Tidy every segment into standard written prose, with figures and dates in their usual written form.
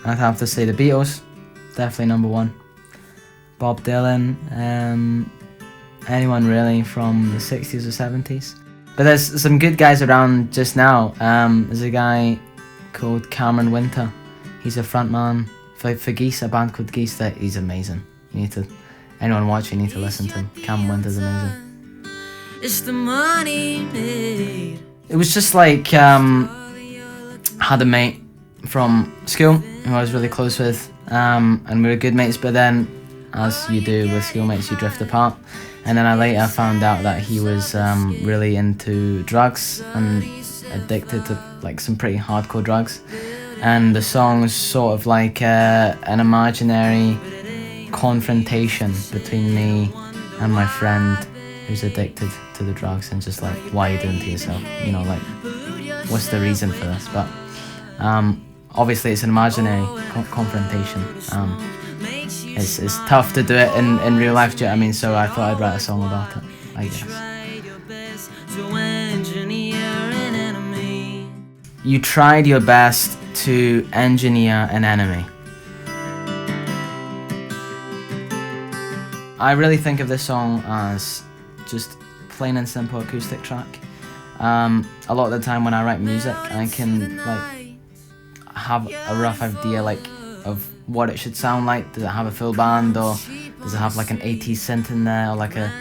I'd have to say the Beatles, definitely number one. Bob Dylan, anyone really from the 60s or 70s. But there's some good guys around just now. There's a guy called Cameron Winter. He's a frontman for Geese, a band called Geese. That he's amazing. Anyone watching, you need to listen to him. Cameron Winter's amazing. It's the money made. It was just like, had a mate from school who I was really close with, and we were good mates, but then, as you do with schoolmates, you drift apart. And then I later found out that he was really into drugs and addicted to like some pretty hardcore drugs. And the song was sort of like an imaginary confrontation between me and my friend who's addicted to the drugs, and just like, why are you doing to yourself? Like, what's the reason for this? But obviously it's an imaginary confrontation. It's tough to do it in real life, do you know what I mean? So I thought I'd write a song about it, I guess. You tried your best to engineer an enemy. I really think of this song as just plain and simple acoustic track. A lot of the time when I write music, I can like have a rough idea like of what it should sound like. Does it have a full band, or does it have like an 80s synth in there, or like a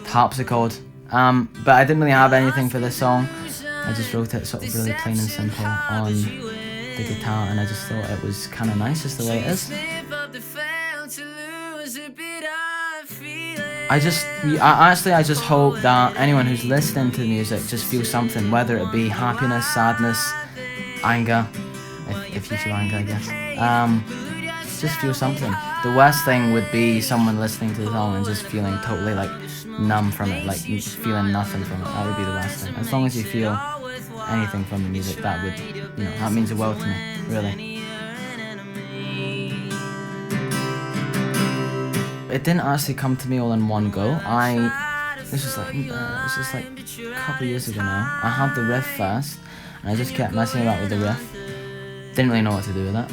harpsichord? But I didn't really have anything for this song. I just wrote it sort of really plain and simple on the guitar, and I just thought it was kind of nice just the way it is. I just hope that anyone who's listening to the music just feels something, whether it be happiness, sadness, anger, if you feel anger, I guess. Just feel something. The worst thing would be someone listening to the song and just feeling totally like numb from it, like feeling nothing from it. That would be the worst thing. As long as you feel anything from the music, that would, that means the world to me, really. It didn't actually come to me all in one go. This was like a couple of years ago now. I had the riff first, and I just kept messing about with the riff. Didn't really know what to do with it.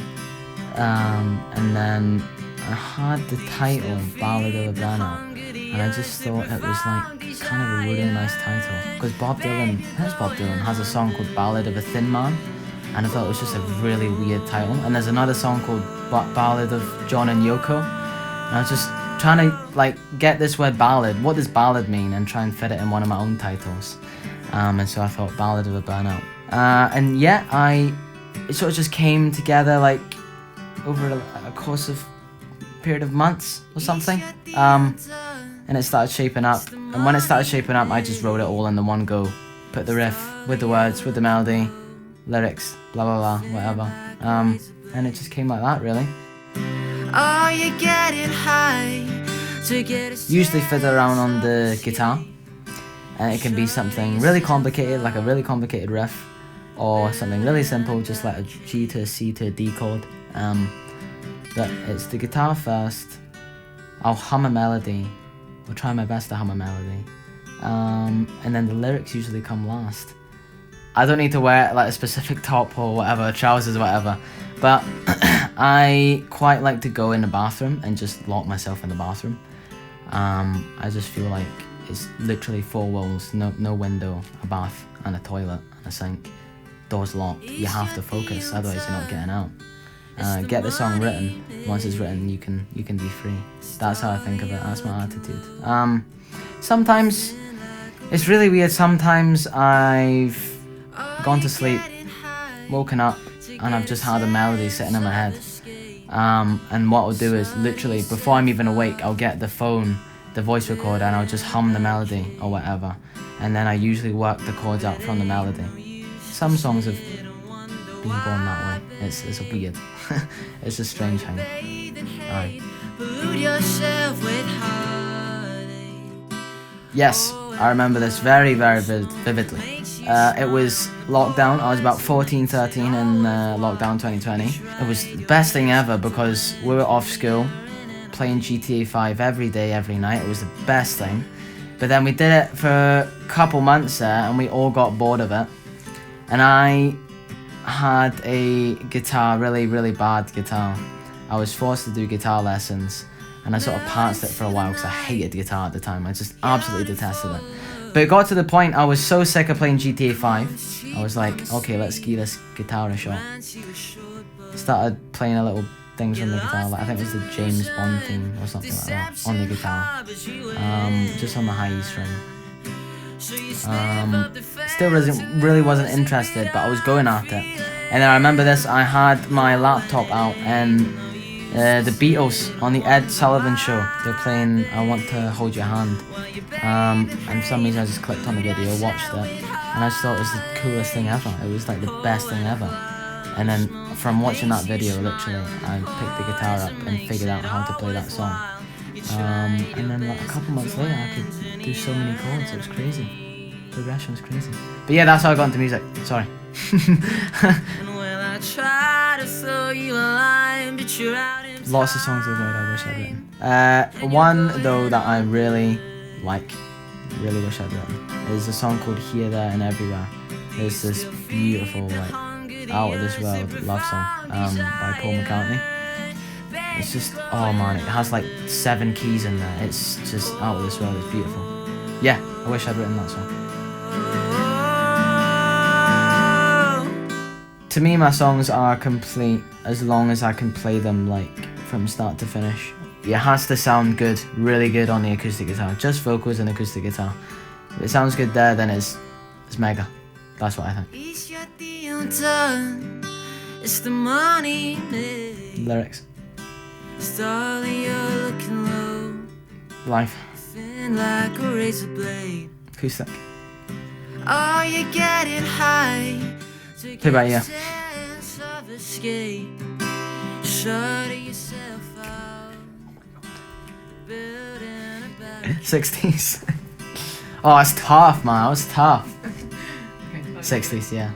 And then I had the title, Ballad of a Burnout, and I just thought it was like kind of a really nice title. Because Bob Dylan has a song called Ballad of a Thin Man, and I thought it was just a really weird title. And there's another song called Ballad of John and Yoko, and I was just trying to like get this word ballad. What does ballad mean? And try and fit it in one of my own titles. And so I thought Ballad of a Burnout. And yeah, it sort of just came together like over a course of period of months or something. And it started shaping up. And when it started shaping up, I just wrote it all in the one go. Put the riff with the words, with the melody, lyrics, blah blah blah, whatever. And it just came like that, really. Are you getting high to get usually fiddle around on the guitar, and it can be something really complicated, like a really complicated riff, or something really simple, just like a G to a C to a D chord. But it's the guitar first. I'll hum a melody, or try my best to hum a melody, and then the lyrics usually come last. I don't need to wear like a specific top or whatever, trousers or whatever, but I quite like to go in the bathroom and just lock myself in the bathroom. I just feel like it's literally four walls, no window, a bath and a toilet and a sink, doors locked. You have to focus, otherwise you're not getting out. Get the song written. Once it's written, you can be free. That's how I think of it. That's my attitude. Sometimes it's really weird. Sometimes I've gone to sleep, woken up, and I've just had a melody sitting in my head. And what I'll do is literally before I'm even awake, I'll get the phone, the voice recorder, and I'll just hum the melody or whatever. And then I usually work the chords out from the melody. Some songs have been born that way. It's weird. It's a strange thing. Aye. Yes, I remember this very, very vividly. It was lockdown. I was about 14, 13 in lockdown 2020. It was the best thing ever because we were off school, playing GTA 5 every day, every night. It was the best thing. But then we did it for a couple months there, and we all got bored of it. And I had a guitar, really bad guitar. I was forced to do guitar lessons, and I sort of passed it for a while because I hated guitar at the time. I just absolutely detested it. But it got to the point I was so sick of playing GTA 5. I was like, okay, let's give this guitar a shot. Started playing a little things on the guitar, like I think it was the James Bond theme or something like that on the guitar. Just on the high E string. Still really wasn't interested, but I was going at it. And then I remember this, I had my laptop out and the Beatles on the Ed Sullivan show, they're playing I Want to Hold Your Hand. And for some reason I just clicked on the video, watched it, and I just thought it was the coolest thing ever. It was like the best thing ever. And then from watching that video, literally, I picked the guitar up and figured out how to play that song. And then like a couple months later, I could do so many chords. It was crazy. Progression was crazy. But yeah, that's how I got into music. Sorry. Lots of songs of God I wish I'd written. One though that I really like, really wish I'd written, is a song called Here, There and Everywhere. It's this beautiful, like, out of this world love song by Paul McCartney. It's just, oh man, it has like 7 keys in there. It's just out of this world. It's beautiful. Yeah, I wish I'd written that song. To me, my songs are complete as long as I can play them like from start to finish. It has to sound good, really good on the acoustic guitar. Just vocals and acoustic guitar. If it sounds good there, then it's mega. That's what I think. It's the money. Lyrics. Life. Like a razor blade. Acoustic. Are you getting high? Play by ear. 60s. Oh, it's tough, man. It was tough. 60s, yeah.